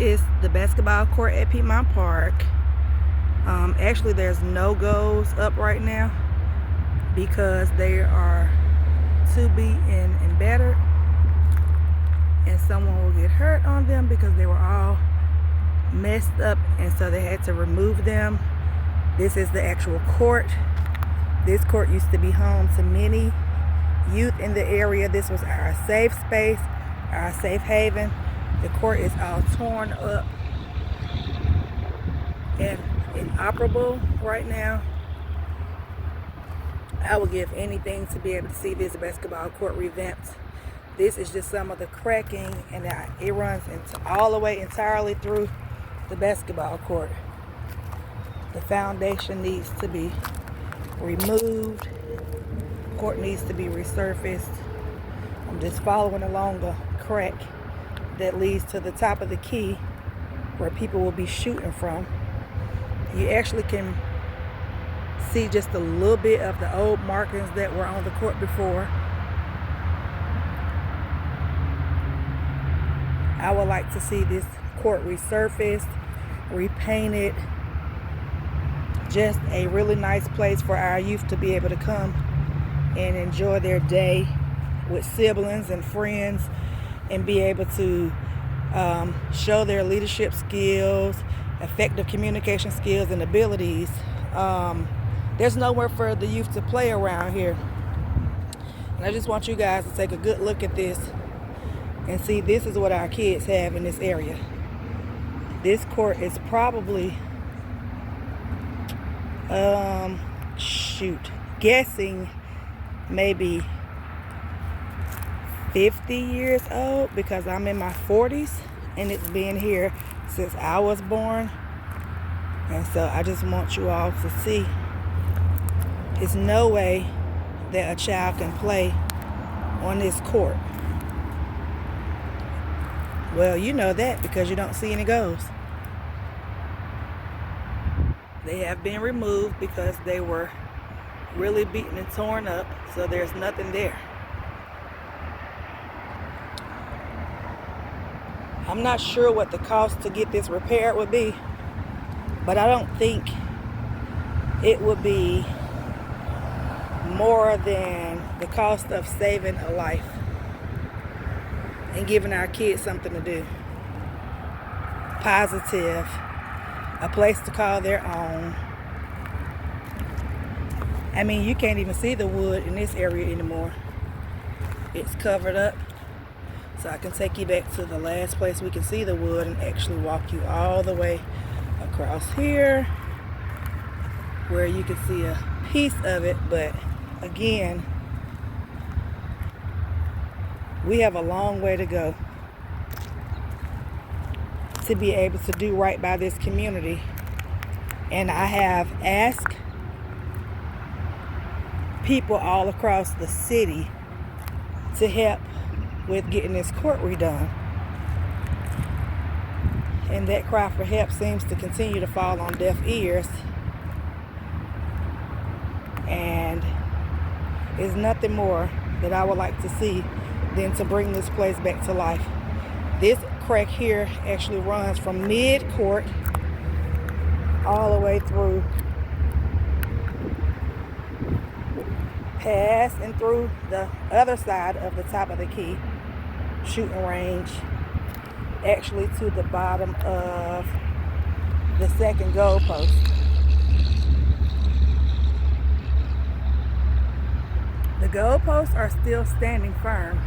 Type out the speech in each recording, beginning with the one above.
is the basketball court at Piedmont Park. Actually, there's no goals up right now because they are to be and battered, and someone will get hurt on them because they were all messed up, and so they had to remove them. This is the actual court. This court used to be home to many youth in the area. This was our safe space, our safe haven. The court is all torn up and inoperable right now. I would give anything to be able to see this basketball court revamped. This is just some of the cracking, and it runs all the way entirely through the basketball court. The foundation needs to be removed. The court needs to be resurfaced. I'm just following along the crack that leads to the top of the key where people will be shooting from. You actually can see just a little bit of the old markings that were on the court before. I would like to see this court resurfaced, repainted, just a really nice place for our youth to be able to come and enjoy their day with siblings and friends and be able to show their leadership skills, effective communication skills and abilities. There's nowhere for the youth to play around here. And I just want you guys to take a good look at this and see this is what our kids have in this area. This court is probably, guessing maybe 50 years old because I'm in my 40s and it's been here since I was born. And so I just want you all to see there's no way that a child can play on this court. Well, you know that because you don't see any goals. They have been removed because they were really beaten and torn up, so there's nothing there. I'm not sure what the cost to get this repaired would be, but I don't think it would be more than the cost of saving a life and giving our kids something to do. Positive, a place to call their own. I mean, you can't even see the wood in this area anymore. It's covered up. So I can take you back to the last place we can see the wood and actually walk you all the way across here where you can see a piece of it. But again, we have a long way to go to be able to do right by this community. And I have asked people all across the city to help with getting this court redone. And that cry for help seems to continue to fall on deaf ears. And there's nothing more that I would like to see than to bring this place back to life. This crack here actually runs from mid-court all the way through, past and through the other side of the top of the key shooting range, actually to the bottom of the second goal post. The goal posts are still standing firm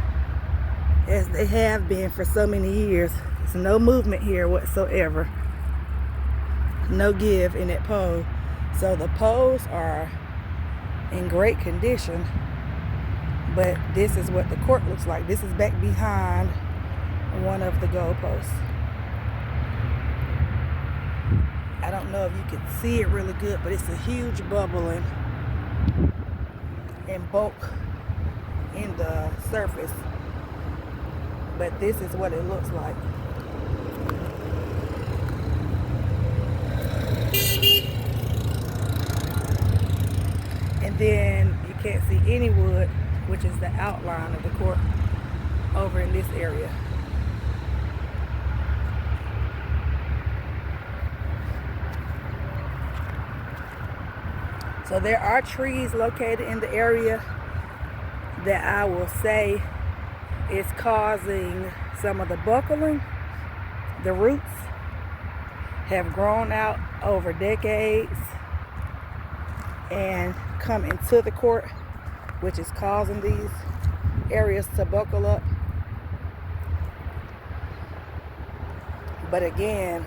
as they have been for so many years. There's no movement here whatsoever. No give in that pole. So the poles are in great condition, but this is what the court looks like. This is back behind one of the goalposts. I don't know if you can see it really good, but it's a huge bubble and bulk in the surface. But this is what it looks like. And then you can't see any wood, which is the outline of the court over in this area. So there are trees located in the area that I will say is causing some of the buckling. The roots have grown out over decades and come into the court, which is causing these areas to buckle up. But again,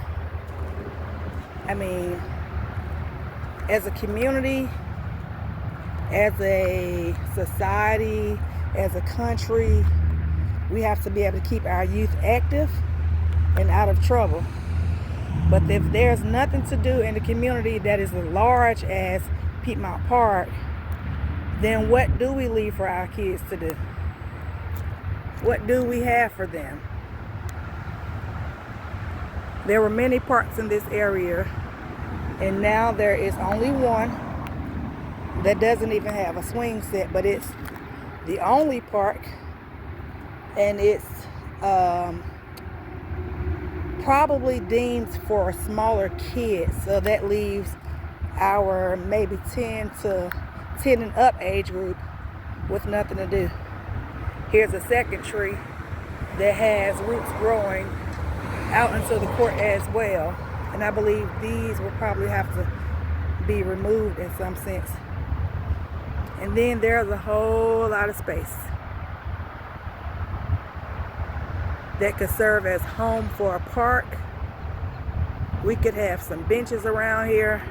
I mean, as a community, as a society, as a country, we have to be able to keep our youth active and out of trouble. But if there's nothing to do in the community that is as large as Piedmont Park, then what do we leave for our kids to do? What do we have for them? There were many parks in this area, and now there is only one that doesn't even have a swing set, but it's the only park, and it's probably deemed for smaller kids, so that leaves our maybe 10 and up age group with nothing to do. Here's a second tree that has roots growing out into the court as well, and I believe these will probably have to be removed in some sense. And then there's a whole lot of space that could serve as home for a park. We could have some benches around here,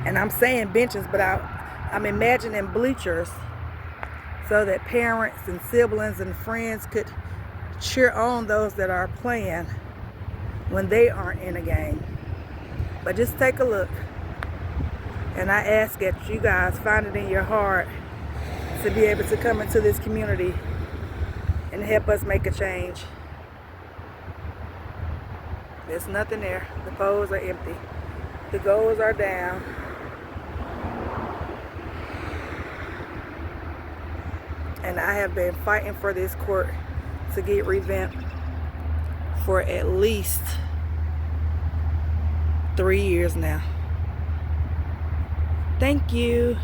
and I'm saying benches, but I'm imagining bleachers so that parents and siblings and friends could cheer on those that are playing when they aren't in a game. But just take a look, and I ask that you guys find it in your heart to be able to come into this community and help us make a change. There's nothing there. The poles are empty. The goals are down. And I have been fighting for this court to get revamped for at least 3 years now. Thank you.